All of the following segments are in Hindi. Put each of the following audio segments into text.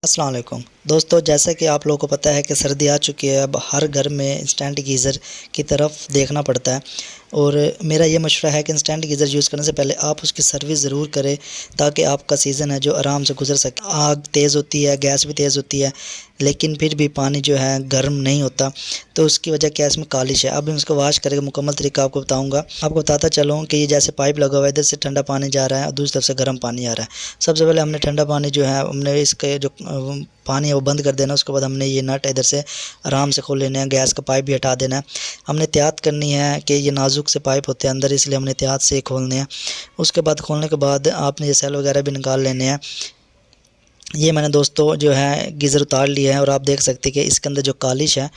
अस्सलाम वालेकुम दोस्तों, जैसा कि आप लोगों को पता है कि सर्दी आ चुकी है। अब हर घर में इंस्टेंट गीज़र की तरफ देखना पड़ता है और मेरा ये मशवरा है कि इंस्टेंट गीज़र यूज़ करने से पहले आप उसकी सर्विस ज़रूर करें ताकि आपका सीज़न है जो आराम से गुजर सके। आग तेज़ होती है, गैस भी तेज़ होती है, लेकिन फिर भी पानी जो है गर्म नहीं होता, तो उसकी वजह क्या है, इसमें कालिश है। अब मैं इसको वॉश करके मुकम्मल तरीका आपको बताऊँगा। आपको बताता चलूँ कि ये जैसे पाइप लगा हुआ है, इधर से ठंडा पानी जा रहा है और दूसरी तरफ से गर्म पानी आ रहा है। सबसे पहले हमने ठंडा पानी जो है, हमने इसके जो पानी है वो बंद कर देना। उसके बाद हमने ये नट इधर से आराम से खोल लेने हैं, गैस का पाइप भी हटा देना है। हमने एहतियात करनी है कि ये नाजुक से पाइप होते हैं अंदर, इसलिए हमने एहतियात से खोलने हैं। उसके बाद खोलने के बाद आपने ये सेल वगैरह भी निकाल लेने हैं। ये मैंने दोस्तों जो है गीज़र उतार लिया है और आप देख सकते हैं कि इसके अंदर जो कालिश है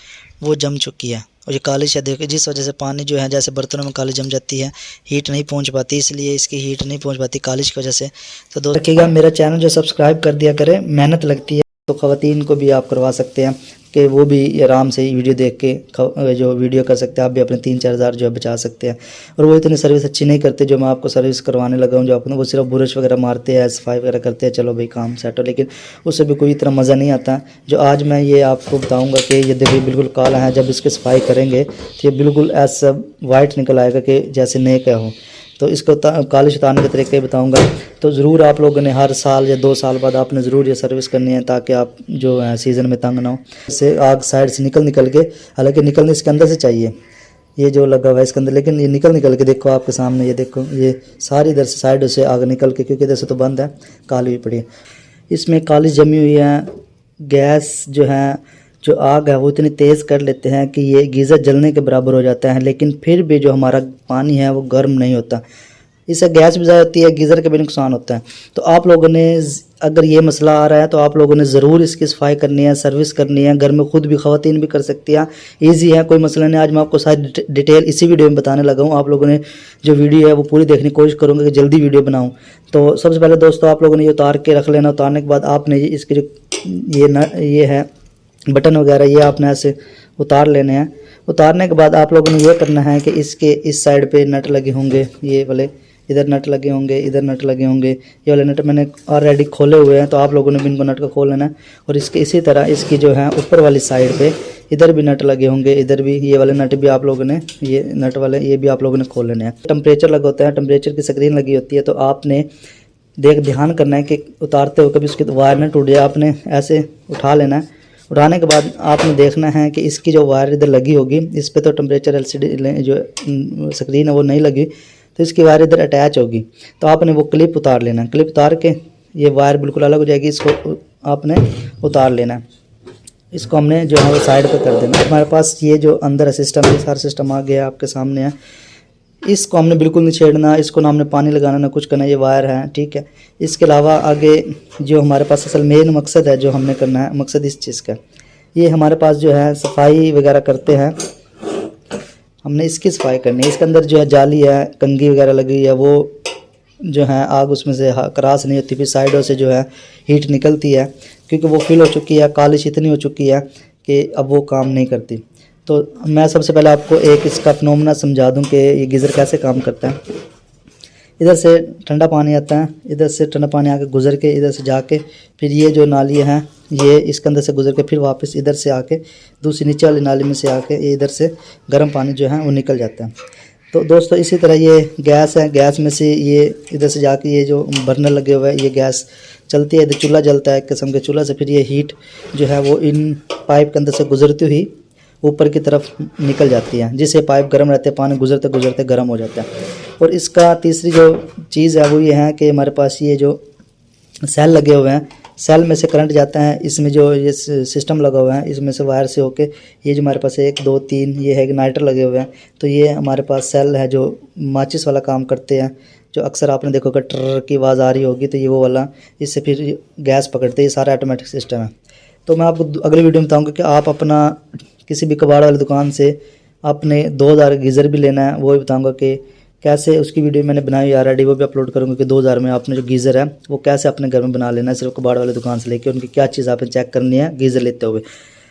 वो जम चुकी है। और ये कालिश है, देखिए, जिस वजह से पानी जो है, जैसे बर्तनों में कालिश जम जाती है, हीट नहीं पहुंच पाती, इसलिए इसकी हीट नहीं पहुंच पाती कालिश की वजह से। तो दोस्तों रखिएगा, मेरा चैनल जो सब्सक्राइब कर दिया करें, मेहनत लगती है। तो ख़वातीन को भी आप करवा सकते हैं कि वो भी आराम से वीडियो देख के जो वीडियो कर सकते हैं। आप भी अपने 3-4 हज़ार जो है बचा सकते हैं। और वो इतनी सर्विस अच्छी नहीं करते जो मैं आपको सर्विस करवाने लगा हूँ, जो आपको वो सिर्फ बुरश वगैरह मारते हैं, सफाई वगैरह करते हैं, चलो भाई काम सेट हो, लेकिन उससे भी कोई इतना मज़ा नहीं आता। जो आज मैं ये आपको बताऊँगा कि ये देखिए बिल्कुल काला है, जब इसकी सफाई करेंगे तो ये बिल्कुल ऐसा वाइट निकल आएगा कि जैसे नए का हो। तो इसको कालिश उतारने के तरीके बताऊंगा। तो ज़रूर आप लोगों ने हर साल या 2 साल बाद आपने ज़रूर ये सर्विस करनी है ताकि आप जो है सीज़न में तंग ना हो। इससे आग साइड से निकल के, हालांकि निकलने इसके अंदर से चाहिए, ये जो लगा हुआ है इसके अंदर, लेकिन ये निकल के देखो आपके सामने, ये देखो ये सारी इधर से साइड से आग निकल के, क्योंकि इधर से तो बंद है, काली हुई पड़ी है, इसमें कालिश जमी हुई है। गैस जो है, जो आग है वो इतनी तेज़ कर लेते हैं कि ये गीज़र जलने के बराबर हो जाता है, लेकिन फिर भी जो हमारा पानी है वो गर्म नहीं होता। इससे गैस भी ज़्यादा होती है, गीज़र का भी नुकसान होता है। तो आप लोगों ने अगर ये मसला आ रहा है तो आप लोगों ने ज़रूर इसकी सफाई करनी है, सर्विस करनी है। घर में खुद भी ख़वातीन भी कर सकती हैं, ईजी है, कोई मसला नहीं। आज मैं आपको सारी डिटेल इसी वीडियो में बताने लगा हूँ। आप लोगों ने जो वीडियो है वो पूरी देखने की कोशिश करूँगा कि जल्दी वीडियो बनाऊँ। तो सबसे पहले दोस्तों आप लोगों ने ये उतार के रख लेना। उतारने के बाद आपने इसके जो ये है बटन वगैरह, ये आपने ऐसे उतार लेने हैं। उतारने के बाद आप लोगों ने ये करना है कि इसके इस साइड पे नट लगे होंगे, ये वाले इधर नट लगे होंगे, इधर नट लगे होंगे। ये वाले नट मैंने ऑलरेडी खोले हुए हैं, तो आप लोगों ने भी इनको नट को खोल लेना है। और इसके इसी तरह इसकी जो है ऊपर वाली साइड पे इधर भी नट लगे होंगे, इधर भी ये वाले नट भी आप लोगों ने, ये नट वाले ये भी आप लोगों ने खोल लेने हैं। टेम्परेचर लगा होता है, टेम्परेचर की स्क्रीन लगी होती है, तो आपने ध्यान करना है कि उतारते हो कभी उसकी वायर न टूट जाए। आपने ऐसे उठा लेना है। उठाने के बाद आपने देखना है कि इसकी जो वायर इधर लगी होगी, इस पर तो टेम्परेचर एलसीडी जो स्क्रीन है वो नहीं लगी, तो इसकी वायर इधर अटैच होगी। तो आपने वो क्लिप उतार लेना है। क्लिप उतार के ये वायर बिल्कुल अलग हो जाएगी, इसको आपने उतार लेना है। इसको हमने जो है वो साइड पर कर देना। हमारे पास ये जो अंदर सिस्टम है, सारा सिस्टम आ गया आपके सामने है। इसको हमने बिल्कुल नहीं छेड़ना, इसको ना हमने पानी लगाना ना कुछ करना, ये वायर है, ठीक है। इसके अलावा आगे जो हमारे पास असल मेन मकसद है जो हमने करना है, मकसद इस चीज़ का, ये हमारे पास जो है सफाई वगैरह करते हैं, हमने इसकी सफाई करनी है। इसके अंदर जो है जाली है, कंघी वगैरह लगी हुई है, वो जो है आग उसमें से क्रॉस नहीं होती, फिर साइडों से जो है हीट निकलती है, क्योंकि वो फिल हो चुकी है, कालिश इतनी हो चुकी है कि अब वो काम नहीं करती। तो मैं सबसे पहले आपको एक इसका फिनोमेना समझा दूं कि ये गीज़र कैसे काम करता है। इधर से ठंडा पानी आता है, इधर से ठंडा पानी आके गुजर के इधर से जाके फिर ये जो नाली है ये इसके अंदर से गुजर के फिर वापस इधर से आके दूसरी नीचे वाली नाली में से आके ये इधर से गर्म पानी जो है वो निकल जाता है। तो दोस्तों इसी तरह ये गैस है, गैस में से ये इधर से जाके ये जो बर्नर लगे हुए हैं, ये गैस चलती है, इधर चूल्हा जलता है, एक किस्म के चूल्हा से फिर ये हीट जो है वो इन पाइप के अंदर से गुजरती हुई ऊपर की तरफ निकल जाती है, जिससे पाइप गर्म रहते हैं, पानी गुजरते गुजरते गर्म हो जाता है। और इसका तीसरी जो चीज़ है वो ये है कि हमारे पास ये जो सेल लगे हुए हैं, सेल में से करंट जाता है, इसमें जो ये सिस्टम लगा हुआ है इसमें से वायर से होके ये जो हमारे पास 1 2 3 ये है इग्नाइटर लगे हुए हैं। तो ये हमारे पास सेल है जो माचिस वाला काम करते हैं, जो अक्सर आपने देखोगे ट्रर की आवाज़ आ रही होगी, तो ये वो वाला, इससे फिर गैस पकड़ते हैं। ये सारा ऑटोमेटिक सिस्टम है। तो मैं आपको अगली वीडियो में बताऊँगा कि आप अपना किसी भी कबाड़ वाली दुकान से आपने 2000 गीज़र भी लेना है, वो भी बताऊँगा कि कैसे। उसकी वीडियो मैंने बनाई ऑलरेडी, वो भी अपलोड करूँगा कि 2000 में आपने जो गीज़र है वो कैसे अपने घर में बना लेना है, सिर्फ कबाड़ वाले दुकान से लेके। उनकी क्या चीज़ आपने चेक करनी है गीज़र लेते हुए।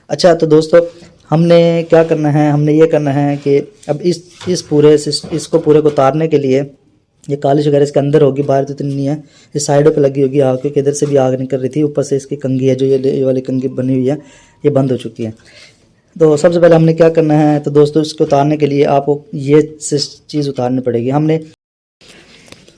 अच्छा, तो दोस्तों हमने क्या करना है, हमने ये करना है कि अब इसको पूरे को उतारने के लिए ये कालिश वगैरह इसके अंदर होगी, बाहर तो इतनी नहीं है। ये साइडों पे लगी होगी आग, क्योंकि इधर से भी आग निकल रही थी, ऊपर से इसकी कंघी है जो ये वाली कंघी बनी हुई है ये बंद हो चुकी है। तो सबसे पहले हमने क्या करना है, तो दोस्तों इसको उतारने के लिए आपको ये चीज़ उतारनी पड़ेगी हमने।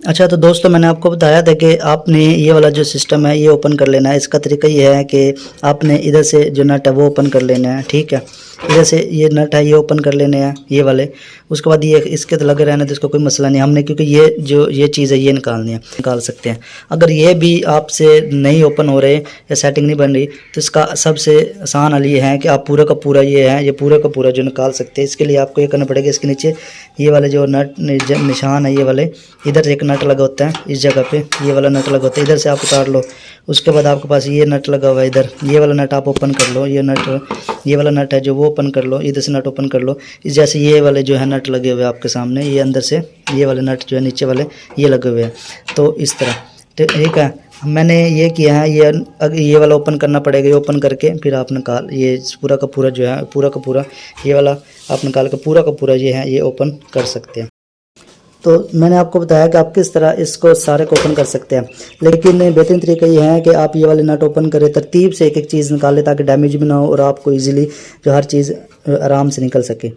अच्छा तो दोस्तों मैंने आपको बताया था कि आपने ये वाला जो सिस्टम है ये ओपन कर लेना है। इसका तरीका ये है कि आपने इधर से जो नट है वो ओपन कर लेना है, ठीक है। इधर से ये नट है ये ओपन कर लेने हैं ये वाले। उसके बाद ये इसके तो लगे रहने तो इसका कोई मसला नहीं, हमने क्योंकि ये चीज़ है ये निकालनी है, निकाल सकते हैं। अगर ये भी आपसे नहीं ओपन हो रहे या सेटिंग नहीं बन रही तो इसका सबसे आसान हल ये है कि आप पूरा का पूरा ये पूरा का पूरा जो निकाल सकते हैं। इसके लिए आपको ये करना पड़ेगा, इसके नीचे ये वाले जो नट निशान है ये वाले, इधर से एक नट लगा होता है इस जगह पे, ये वाला नट लगा होता है, इधर से आप उतार लो। उसके बाद आपके पास ये नट लगा हुआ है इधर, ये वाला नट आप ओपन कर लो। ये वाला नट है जो वो ओपन कर लो, इधर से नट ओपन कर लो। इस जैसे ये वाले जो है नट लगे हुए हैं आपके सामने, ये अंदर से ये वाले नट जो है नीचे वाले ये लगे हुए हैं, तो इस तरह ठीक है। मैंने ये किया है, ये वाला ओपन करना पड़ेगा। ये ओपन करके फिर आप निकाल ये पूरा का पूरा जो है पूरा का पूरा ये वाला आप निकाल कर पूरा का पूरा ये है ये ओपन कर सकते हैं। तो मैंने आपको बताया कि आप किस तरह इसको सारे को ओपन कर सकते हैं, लेकिन बेहतरीन तरीका ये है कि आप ये वाले नट ओपन करें, तरतीब से एक एक चीज़ निकालें ताकि डैमेज भी ना हो और आपको इजीली जो हर चीज़ आराम से निकल सके।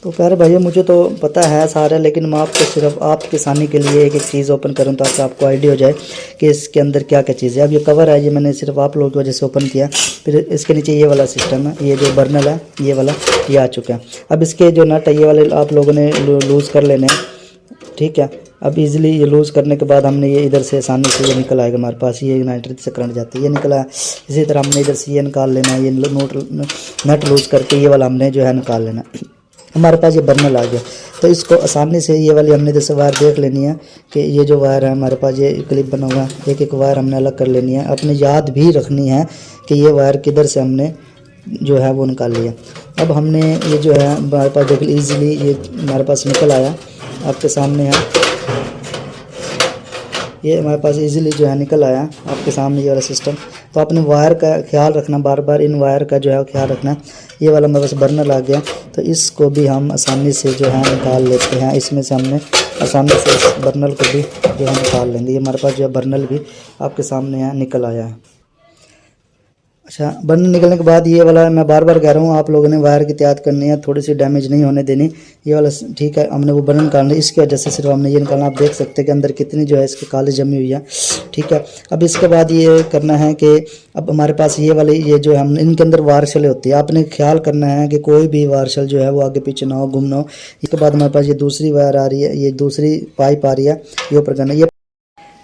तो प्यारे भाइयों मुझे तो पता है सारा, लेकिन मैं आपको सिर्फ आपकी आसानी के लिए एक एक चीज़ ओपन करूँ ताकि आपको आइडिया हो जाए कि इसके अंदर क्या क्या चीज़ है। अब ये कवर है, ये मैंने सिर्फ आप लोगों की वजह से ओपन किया। फिर इसके नीचे ये वाला सिस्टम है, ये जो बर्नल है ये वाला ये आ चुका है। अब इसके जो नट है ये वाले आप लोगों ने लूज़ कर लेने हैं, ठीक है। अब इजीली ये लूज़ करने के बाद हमने ये इधर से आसानी से ये निकल आएगा हमारे पास, ये नाइट्रेट से करंट जाती है ये निकला। इसी तरह हमने इधर से ये निकाल लेना है, ये नट लूज़ करके ये वाला हमने जो है निकाल लेना। हमारे पास ये बर्नल आ गया, तो इसको आसानी से ये वाली हमने जैसे वायर देख लेनी है कि ये जो वायर है हमारे पास ये क्लिप बना हुआ है, एक एक वायर हमने अलग कर लेनी है। अपने याद भी रखनी है कि ये वायर किधर से हमने जो है वो निकाल लिया। अब हमने ये जो है हमारे पास देख ईजिली ये हमारे पास निकल आया, आपके सामने है ये हमारे पास इजीली जो है निकल आया आपके सामने ये वाला सिस्टम। तो आपने वायर का ख्याल रखना, बार बार इन वायर का जो है ख्याल रखना। ये वाला हमारे पास बर्नर आ गया, तो इसको भी हम आसानी से जो है निकाल लेते हैं। इसमें से हमने आसानी से इस बर्नल को भी जो है निकाल लेंगे। ये हमारे पास जो है बर्नल भी आपके सामने है निकल आया है। अच्छा बर्नल निकलने के बाद ये वाला मैं बार बार कह रहा हूँ आप लोगों ने वायर की एहतियात करनी है, थोड़ी सी डैमेज नहीं होने देनी। ये वाला ठीक है, हमने वो बर्नल निकालना, इसकी वजह से सिर्फ हमने ये निकालना। आप देख सकते हैं कि अंदर कितनी जो है इसकी काली जमी हुई है, ठीक है। अब इसके बाद ये करना है कि अब हमारे पास ये वाले ये जो है हम इनके अंदर वारशलें होती है, आपने ख्याल करना है कि कोई भी वारशल जो है वो आगे पीछे ना हो, गुम ना हो। इसके बाद हमारे पास ये दूसरी वायर आ रही है, ये दूसरी पाइप आ रही है, ये ऊपर करना।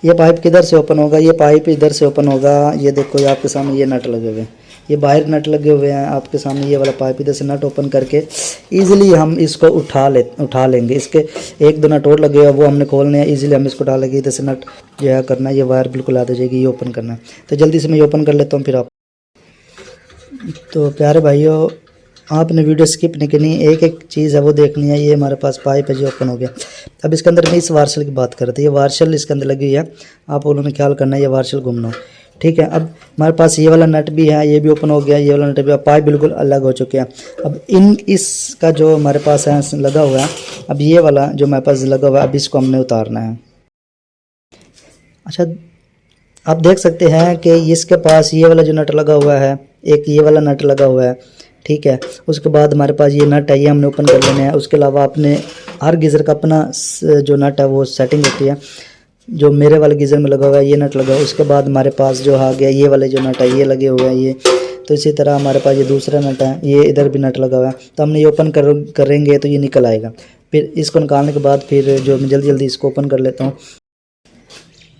ये पाइप किधर से ओपन होगा, ये पाइप इधर से ओपन होगा। ये देखो ये आपके सामने ये नट लगे हुए हैं, ये बाहर नट लगे हुए हैं आपके सामने। ये वाला पाइप इधर से नट ओपन करके इजीली हम इसको उठा लेंगे। इसके एक दो नट और लगे हुए वो हमने खोलने हैं, इजीली हम इसको उठा लेंगे। इधर से नट जो है करना, ये वायर बिल्कुल आ जाएगी, ये ओपन करना है। तो जल्दी से मैं ये ओपन कर लेता हूँ फिर आप। तो प्यारे भाइयों आपने वीडियो स्किप नहीं करनी, एक एक चीज़ है वो देखनी है। ये हमारे पास पाइप है जो ओपन हो गया। अब इसके अंदर मैं इस वार्शल की बात करते हैं, ये वार्शल इसके अंदर लगी हुई है, आप उन्होंने ख्याल करना है ये वार्शल घूमना, ठीक है। अब हमारे पास ये वाला नट भी है, ये भी ओपन हो गया, ये वाला नट भी, पाइप बिल्कुल अलग हो चुके हैं। अब इसका जो हमारे पास है लगा हुआ है, अब ये वाला जो हमारे पास लगा हुआ है अब इसको हमने उतारना है। अच्छा आप देख सकते हैं कि इसके पास ये वाला जो नट लगा हुआ है, एक ये वाला नट लगा हुआ है, ठीक है। उसके बाद हमारे पास ये नट है, ये हमने ओपन कर लेना है। उसके अलावा अपने हर गीज़र का अपना जो नट है वो सेटिंग होती है, जो मेरे वाले गीज़र में लगा हुआ है ये नट लगा हुआ है। उसके बाद हमारे पास जो आ गया ये वाले जो नट है ये लगे हुए हैं ये। तो इसी तरह हमारे पास ये दूसरा नट है, ये इधर भी नट लगा हुआ है। तो हमने ये ओपन करेंगे तो ये निकल आएगा। फिर इसको निकालने के बाद फिर जो मैं जल्दी जल्दी इसको ओपन कर लेता हूँ।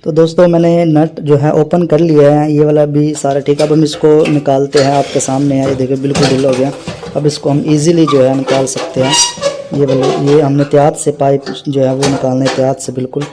तो दोस्तों मैंने नट जो है ओपन कर लिया है, ये वाला भी सारा ठीक है। अब हम इसको निकालते हैं, आपके सामने है, ये देखिए बिल्कुल ढीला हो गया। अब इसको हम इजीली जो है निकाल सकते हैं। ये वाले ये हमने एहतियात से पाइप जो है वो निकालना है, एहतियात से बिल्कुल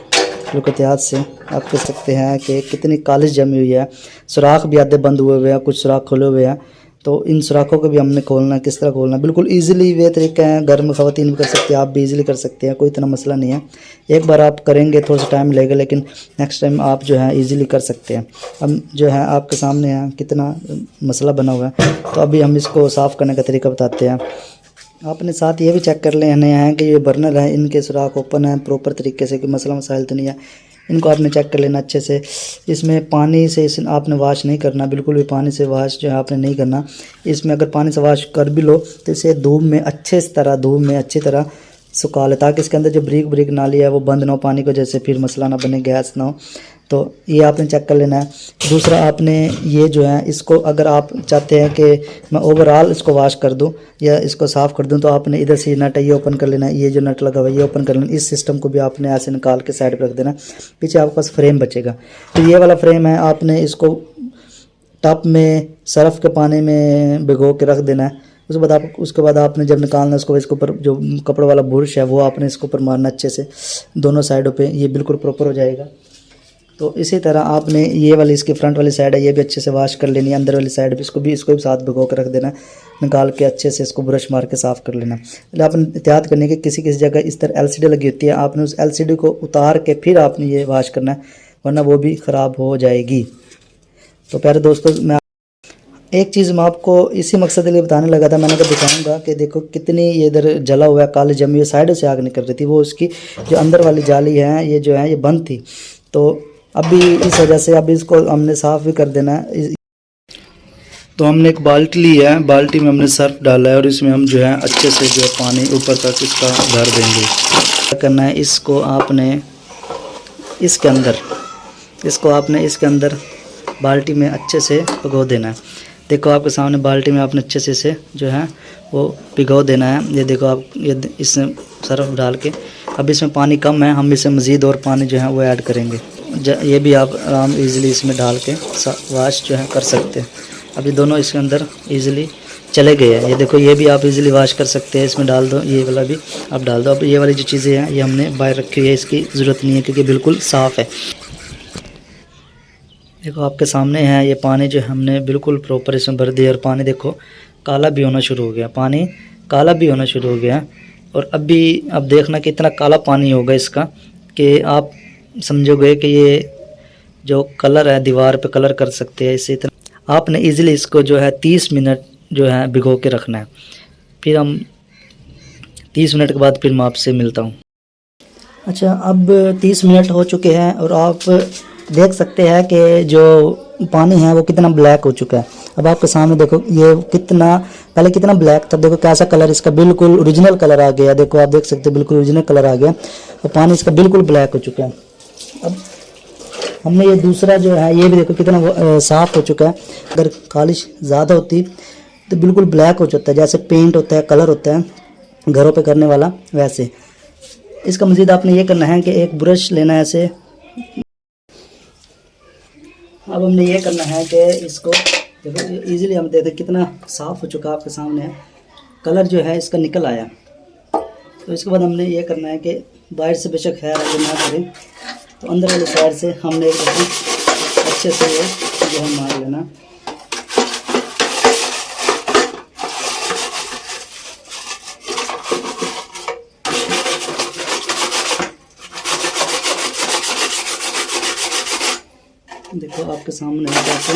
एहतियात से। आप कह सकते हैं कि कितनी कालिश जमी हुई है, सुराख भी आधे बंद हुए हुए हैं, कुछ सुराख खुले हुए हैं। तो इन सुराखों को भी हमने खोलना है, किस तरह खोलना है बिल्कुल ईजिली वे तरीके हैं। घर में ख़वातीन भी कर सकते हैं, आप भी ईजिली कर सकते हैं, कोई इतना मसला नहीं है। एक बार आप करेंगे थोड़ा सा टाइम लगेगा, लेकिन नेक्स्ट टाइम आप जो है ईजिली कर सकते हैं। हम जो है आपके सामने है कितना मसला बना हुआ है। तो अभी हम इसको साफ़ करने का तरीका बताते हैं। आपने साथ ये भी चेक कर लेना है कि ये बर्नर है, इनके सुराख ओपन है प्रॉपर तरीके से, कि मसला मसाइल तो नहीं है। इनको आपने चेक कर लेना अच्छे से। इसमें पानी से आपने वाश नहीं करना, बिल्कुल भी पानी से वाश जो है आपने नहीं करना। इसमें अगर पानी से वाश कर भी लो तो इसे धूप में अच्छी तरह सुखा ले, ताकि इसके अंदर जो ब्रिक ब्रिक नाली है वो बंद ना हो पानी को, जैसे फिर मसला ना बने, गैस ना हो। तो ये आपने चेक कर लेना है। दूसरा आपने ये जो है इसको, अगर आप चाहते हैं कि मैं ओवरऑल इसको वॉश कर दूं या इसको साफ़ कर दूं, तो आपने इधर से नट है ये ओपन कर लेना है, ये जो नट लगा हुआ है ये ओपन कर लेना। इस सिस्टम को भी आपने ऐसे निकाल के साइड पर रख देना, पीछे आपके पास फ्रेम बचेगा। तो ये वाला फ्रेम है, आपने इसको टब में सर्फ़ के पानी में भिगो के रख देना है। उसके बाद आपने जब निकालना उसको, इसके ऊपर जो कपड़े वाला बुरश है वो आपने इसके ऊपर मारना अच्छे से दोनों साइडों पे, ये बिल्कुल प्रॉपर हो जाएगा। तो इसी तरह आपने ये वाली इसकी फ्रंट वाली साइड है ये भी अच्छे से वॉश कर लेनी है, अंदर वाली साइड भी इसको भी साथ भिगो कर रख देना, निकाल के अच्छे से इसको ब्रश मार के साफ़ कर लेना। पहले आपने एहतियात करनी है कि किसी किसी जगह इस तरह LCD लगी होती है, आपने उस LCD को उतार के फिर आपने ये वॉश करना है, वरना वो भी ख़राब हो जाएगी। तो प्यारे दोस्तों, मैं एक चीज़ मैं आपको इसी मकसद के लिए बताने लगा था, मैंने कहा दिखाऊंगा कि देखो कितनी ये इधर जला हुआ है, काले जमी हुई साइड से आग निकल रही थी, वो उसकी जो अंदर वाली जाली है ये जो है ये बंद थी। तो अभी इस वजह से अभी इसको हमने साफ़ भी कर देना है। तो हमने एक बाल्टी ली है, बाल्टी में हमने सर्फ डाला है और इसमें हम जो है अच्छे से जो पानी ऊपर तक इसका भर देंगे। क्या करना है, इसको आपने इसके अंदर बाल्टी में अच्छे से भिगो देना है। देखो आपके सामने बाल्टी में आपने अच्छे से इसे जो है वो भिगो देना है। ये देखो आप, ये इसमें सर्फ डाल के, अब इसमें पानी कम है, हम इसमें मज़ीद और पानी जो है वो ऐड करेंगे। ये भी आप आराम इजीली इसमें डाल के वाश जो है कर सकते हैं। अभी दोनों इसके अंदर इजीली चले गए हैं। ये देखो ये भी आप इजीली वाश कर सकते हैं, इसमें डाल दो, ये वाला भी आप डाल दो। अब ये वाली जो चीज़ें हैं ये हमने बाहर रखी हुई है, इसकी ज़रूरत नहीं है क्योंकि बिल्कुल साफ़ है। देखो आपके सामने है ये पानी जो हमने बिल्कुल प्रॉपर इसमें भर दिया, और पानी देखो काला भी होना शुरू हो गया, पानी काला भी होना शुरू हो गया। और अभी अब देखना कि इतना काला पानी होगा इसका कि आप समझोगे कि ये जो कलर है दीवार पे कलर कर सकते हैं इसी तरह। आपने इजीली इसको जो है 30 मिनट जो है भिगो के रखना है। फिर हम 30 मिनट के बाद फिर मैं आपसे मिलता हूँ। अच्छा, अब 30 मिनट हो चुके हैं और आप देख सकते हैं कि जो पानी है वो कितना ब्लैक हो चुका है। अब आपके सामने देखो ये पहले कितना ब्लैक था, देखो कैसा कलर इसका बिल्कुल ओरिजिनल कलर आ गया। देखो आप देख सकते हैं बिल्कुल ओरिजिनल कलर आ गया और पानी इसका बिल्कुल ब्लैक हो चुका है। अब हमने ये दूसरा जो है ये भी देखो कितना साफ़ हो चुका है। अगर खालिश ज़्यादा होती तो बिल्कुल ब्लैक हो जाता है, जैसे पेंट होता है, कलर होता है घरों पे करने वाला, वैसे। इसका मज़ीद आपने ये करना है कि एक ब्रश लेना है ऐसे। अब हमने ये करना है कि इसको देखो इजीली हम देखते कितना साफ़ हो चुका है, आपके सामने है, कलर जो है इसका निकल आया। तो इसके बाद हमने ये करना है कि बाहर से बेशक खैर अगर ना करें तो अंदर वाले साइड से हमने एक अच्छे से ये जो है मार लेना। देखो आपके सामने है कैसे।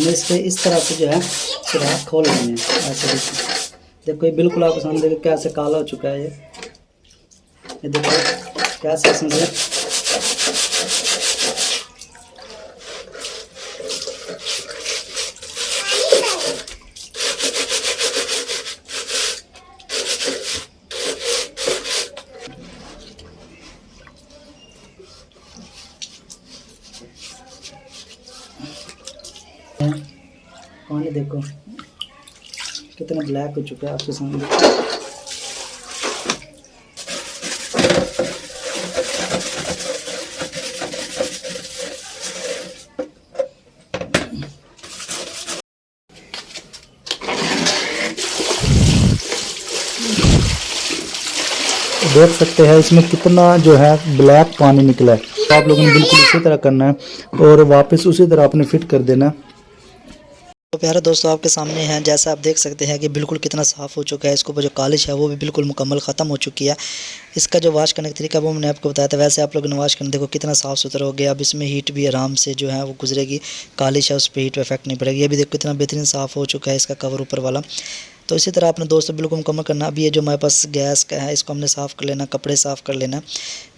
इससे इस तरह से जो है सुराख खोल लेंगे ऐसे। देखो ये बिल्कुल आपके सामने देखो कैसे काला हो चुका है ये देखो कैसे इसमें से पानी देखो कितना ब्लैक हो चुका है आपके सामने। देख सकते हैं इसमें कितना जो है ब्लैक पानी निकला है। तो आप लोगों ने बिल्कुल इसी तरह करना है और वापस उसी तरह आपने फिट कर देना। तो प्यारे दोस्तों आपके सामने हैं, जैसा आप देख सकते हैं कि बिल्कुल कितना साफ़ हो चुका है। इसके ऊपर जो कालिश है वो भी बिल्कुल मुकम्मल ख़त्म हो चुकी है। इसका जो वॉश करने का तरीका वो मैंने आपको बताया था, वैसे आप लोगों ने वॉश करना, देखो कितना साफ़ सुथरा हो गया। अब इसमें हीट भी आराम से जो है वो गुजरेगी, कालिश है उस पर हीट इफेक्ट नहीं पड़ेगी। ये भी देखो कितना बेहतरीन साफ़ हो चुका है इसका कवर ऊपर वाला। तो इसी तरह आपने दोस्तों बिल्कुल मुकम्मल करना। अब ये जो हमारे पास गैस का है इसको हमने साफ़ कर लेना, कपड़े साफ़ कर लेना।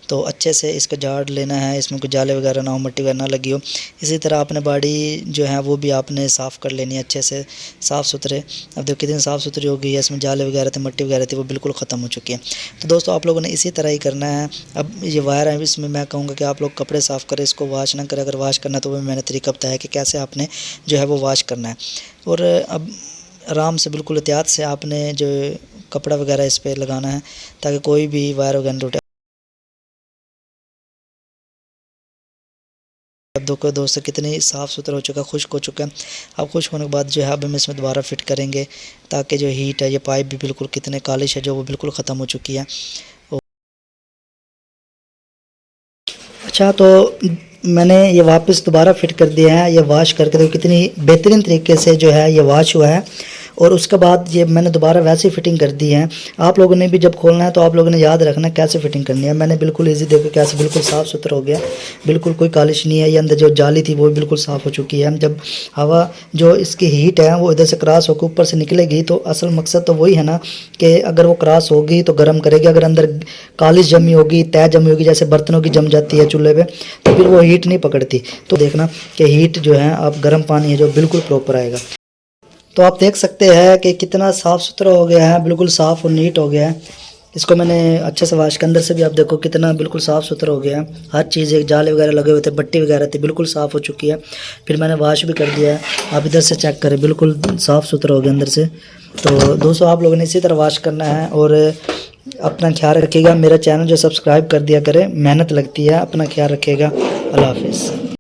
तो अच्छे से इसको झाड़ लेना है, इसमें कोई जाले वगैरह ना हो, मिट्टी वगैरह ना लगी हो। इसी तरह आपने बाड़ी जो है वो भी आपने साफ़ कर लेनी है अच्छे से साफ़ सुथरे। अब देखो कितनी साफ़ सुथरी हो गई है, इसमें जाले वगैरह थे, मिट्टी वगैरह थी, वो बिल्कुल ख़त्म हो चुकी है। तो दोस्तों आप लोगों ने इसी तरह ही करना है। अब ये वायर है, इसमें मैं कहूँगा कि आप लोग कपड़े साफ़ करें, इसको वॉश ना करें। अगर वॉश करना है तो वो मैंने तरीका बताया कि कैसे आपने जो है वो वॉश करना है। और अब आराम से बिल्कुल एहतियात से आपने जो कपड़ा वगैरह इस पर लगाना है ताकि कोई भी वायर वगैरह टूटे। अब देखो दोस्तों कितनी साफ़ सुथरा हो चुका है, खुश्क हो चुका है। अब खुश्क होने के बाद जो है अब हम इसमें दोबारा फिट करेंगे ताकि जो हीट है, ये पाइप भी बिल्कुल कितने कालिश है जो वो बिल्कुल ख़त्म हो चुकी है। अच्छा, तो मैंने ये वापस दोबारा फिट कर दिया है। ये वॉश करके देखो कितनी बेहतरीन तरीके से जो है ये वॉश हुआ है। और उसके बाद ये मैंने दोबारा वैसे ही फिटिंग कर दी है। आप लोगों ने भी जब खोलना है तो आप लोगों ने याद रखना कैसे फिटिंग करनी है। मैंने बिल्कुल इजी देखो कैसे बिल्कुल साफ़ सुथरा हो गया, बिल्कुल कोई कालिश नहीं है। ये अंदर जो जाली थी वो भी बिल्कुल साफ़ हो चुकी है। जब हवा जो इसकी हीट है वो इधर से क्रॉस होकर ऊपर से निकलेगी तो असल मकसद तो वही है ना कि अगर वो क्रॉस होगी तो गर्म करेगी। अगर अंदर कालिश जमी होगी, तय जमी होगी, जैसे बर्तनों की जम जाती है चूल्हे पे, तो फिर वो हीट नहीं पकड़ती। तो देखना कि हीट जो है आप गर्म पानी है जो बिल्कुल प्रॉपर आएगा। तो आप देख सकते हैं कि कितना साफ़ सुथरा हो गया है, बिल्कुल साफ़ और नीट हो गया है। इसको मैंने अच्छे से वॉश के अंदर से भी आप देखो कितना बिल्कुल साफ़ सुथरा हो गया है। हर चीज़, एक जाले वगैरह लगे हुए थे, बट्टी वगैरह थी, बिल्कुल साफ़ हो चुकी है। फिर मैंने वॉश भी कर दिया है। आप इधर से चेक करें, बिल्कुल साफ़ सुथरा हो गया अंदर से। तो दोस्तों आप लोगों ने इसी तरह वॉश करना है और अपना ख्याल रखिएगा। मेरा चैनल जो सब्सक्राइब कर दिया करें, मेहनत लगती है। अपना ख्याल रखिएगा। अल्लाह हाफिज़।